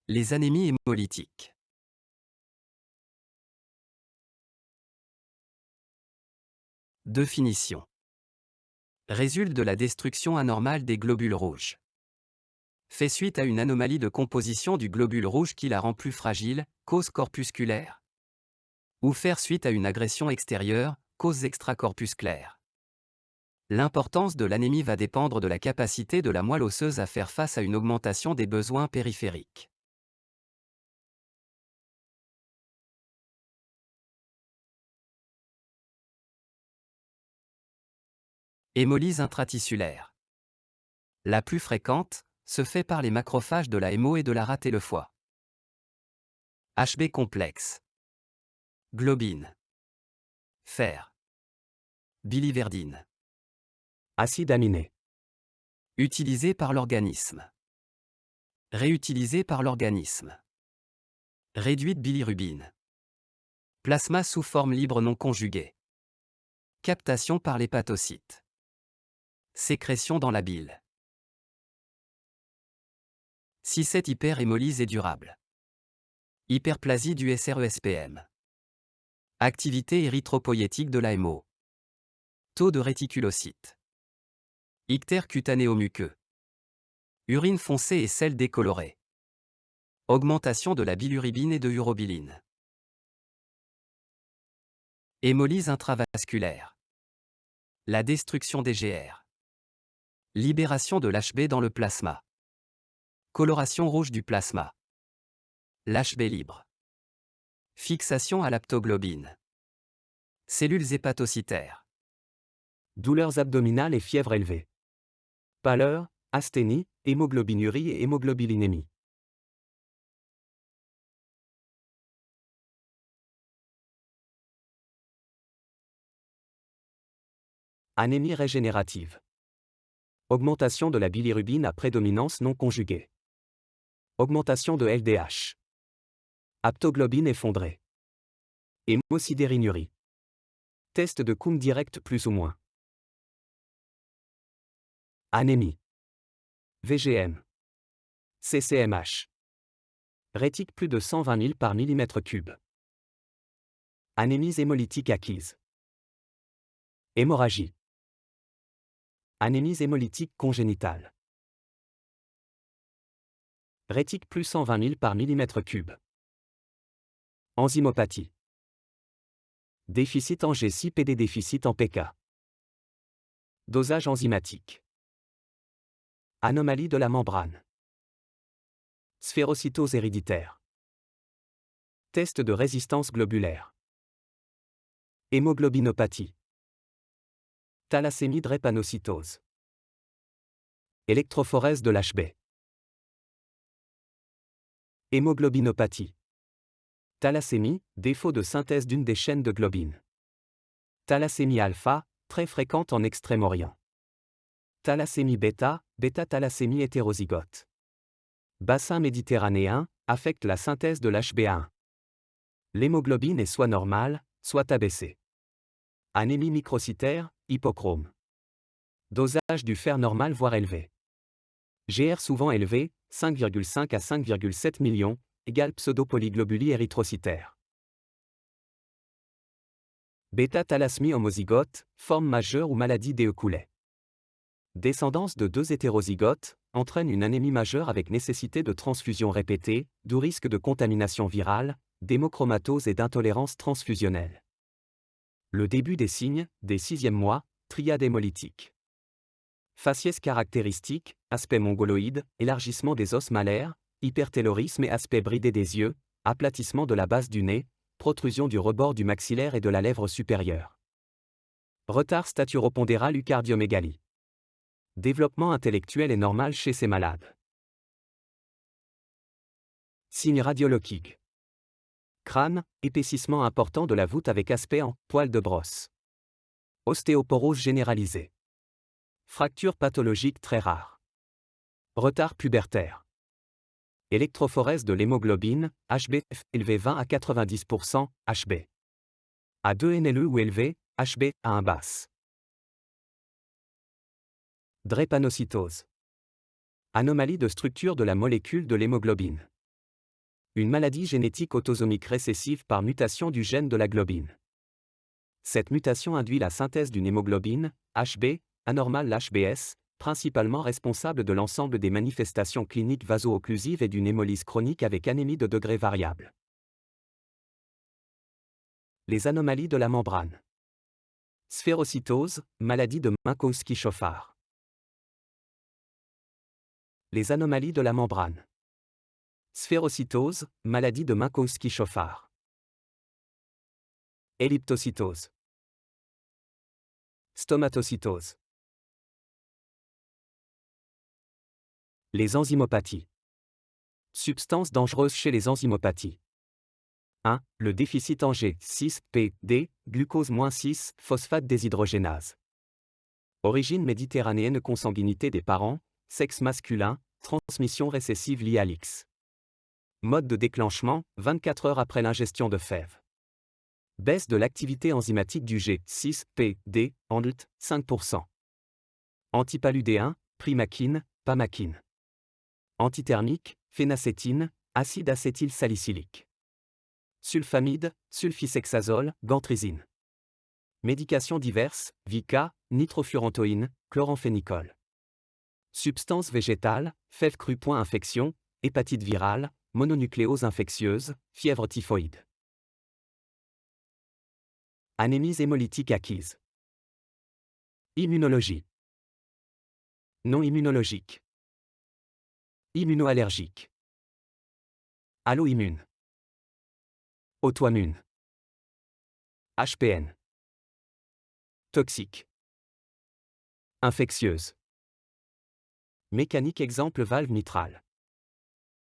Les anémies hémolytiques. Définition. Résulte de la destruction anormale des globules rouges. Fait suite à une anomalie de composition du globule rouge qui la rend plus fragile, cause corpusculaire. Ou faire suite à une agression extérieure, cause extracorpusculaire. L'importance de l'anémie va dépendre de la capacité de la moelle osseuse à faire face à une augmentation des besoins périphériques. Hémolyse intratissulaire. La plus fréquente, se fait par les macrophages de la hémo et de la rate et le foie. HB complexe. Globine. Fer. Biliverdine. Acide aminé. Utilisé par l'organisme. Réutilisé par l'organisme. Réduite bilirubine. Plasma sous forme libre non conjuguée. Captation par l'hépatocyte. Sécrétion dans la bile. Si cette hyperhémolyse est durable. Hyperplasie du SRESPM. Activité érythropoïétique de la hémo. Taux de réticulocytes. Ictère cutanéo-muqueux. Urine foncée et sel décoloré. Augmentation de la bilirubine et de urobiline. Hémolyse intravasculaire. La destruction des GR. Libération de l'HB dans le plasma. Coloration rouge du plasma. L'HB libre. Fixation à l'aptoglobine. Cellules hépatocytaires. Douleurs abdominales et fièvre élevée. Pâleur, asthénie, hémoglobinurie et hémoglobinémie. Anémie régénérative. Augmentation de la bilirubine à prédominance non conjuguée. Augmentation de LDH. Aptoglobine effondrée. Hémosidérinurie. Test de Coombs direct plus ou moins. Anémie. VGM. CCMH. Rétique plus de 120 000 par millimètre cube. Anémies hémolytiques acquises. Hémorragie. Anémies hémolytiques congénitales. Rétique plus 120 000 par millimètre cube. Enzymopathie. Déficit en G6PD, déficit en PK. Dosage enzymatique. Anomalie de la membrane. Sphérocytose héréditaire. Test de résistance globulaire. Hémoglobinopathie. Thalassémie drépanocytose. Électrophorèse de l'HB. Hémoglobinopathie. Thalassémie, défaut de synthèse d'une des chaînes de globine. Thalassémie alpha, très fréquente en Extrême-Orient. Thalassémie bêta, bêta-thalassémie hétérozygote. Bassin méditerranéen, affecte la synthèse de l'HbA1. L'hémoglobine est soit normale, soit abaissée. Anémie microcytaire, hypochrome. Dosage du fer normal voire élevé. GR souvent élevé, 5,5 à 5,7 millions, égale pseudopolyglobulie érythrocytaire. Bêta-thalassémie homozygote, forme majeure ou maladie d'Écoulet. Descendance de deux hétérozygotes, entraîne une anémie majeure avec nécessité de transfusion répétée, d'où risque de contamination virale, d'hémochromatose et d'intolérance transfusionnelle. Le début des signes, dès 6e mois, triade hémolytique. Faciès caractéristique, aspect mongoloïde, élargissement des os malaires, hypertellorisme et aspect bridé des yeux, aplatissement de la base du nez, protrusion du rebord du maxillaire et de la lèvre supérieure. Retard staturopondéral ou cardiomégalie. Développement intellectuel est normal chez ces malades. Signes radiologiques. Crâne, épaississement important de la voûte avec aspect en poil de brosse. Ostéoporose généralisée. Fracture pathologique très rare. Retard pubertaire. Électrophorèse de l'hémoglobine, HbF, élevé 20 à 90%, Hb. A2-NLE ou élevé, Hb, A1 basse. Drépanocytose. Anomalie de structure de la molécule de l'hémoglobine. Une maladie génétique autosomique récessive par mutation du gène de la globine. Cette mutation induit la synthèse d'une hémoglobine, HB, anormale HBS, principalement responsable de l'ensemble des manifestations cliniques vaso-occlusives et d'une hémolyse chronique avec anémie de degré variable. Les anomalies de la membrane. Sphérocytose, maladie de Minkowski-Schoffard. Les anomalies de la membrane. Sphérocytose, maladie de Minkowski-Schoffard. Elliptocytose. Stomatocytose. Les enzymopathies. Substances dangereuses chez les enzymopathies. 1. Le déficit en G6PD, glucose-6, phosphate déshydrogénase. Origine méditerranéenne, consanguinité des parents, sexe masculin, transmission récessive liée à l'X. Mode de déclenchement, 24 heures après l'ingestion de fèves. Baisse de l'activité enzymatique du G6PD, ANDLT, 5%. Antipaludéen, primaquine, pamaquine. Antithermique, phénacétine, acide acétylsalicylique. Sulfamide, sulfisexazole, gantrézine. Médications diverses, Vica, nitrofurantoïne, chloramphénicol. Substances végétales, fèves crues. Infection, hépatite virale, mononucléose infectieuse, fièvre typhoïde. Anémies hémolytiques acquises. Immunologie. Non immunologique. Immunoallergique. Allo-immune. Auto-immune. HPN. Toxique. Infectieuse. Mécanique. Exemple valve mitrale.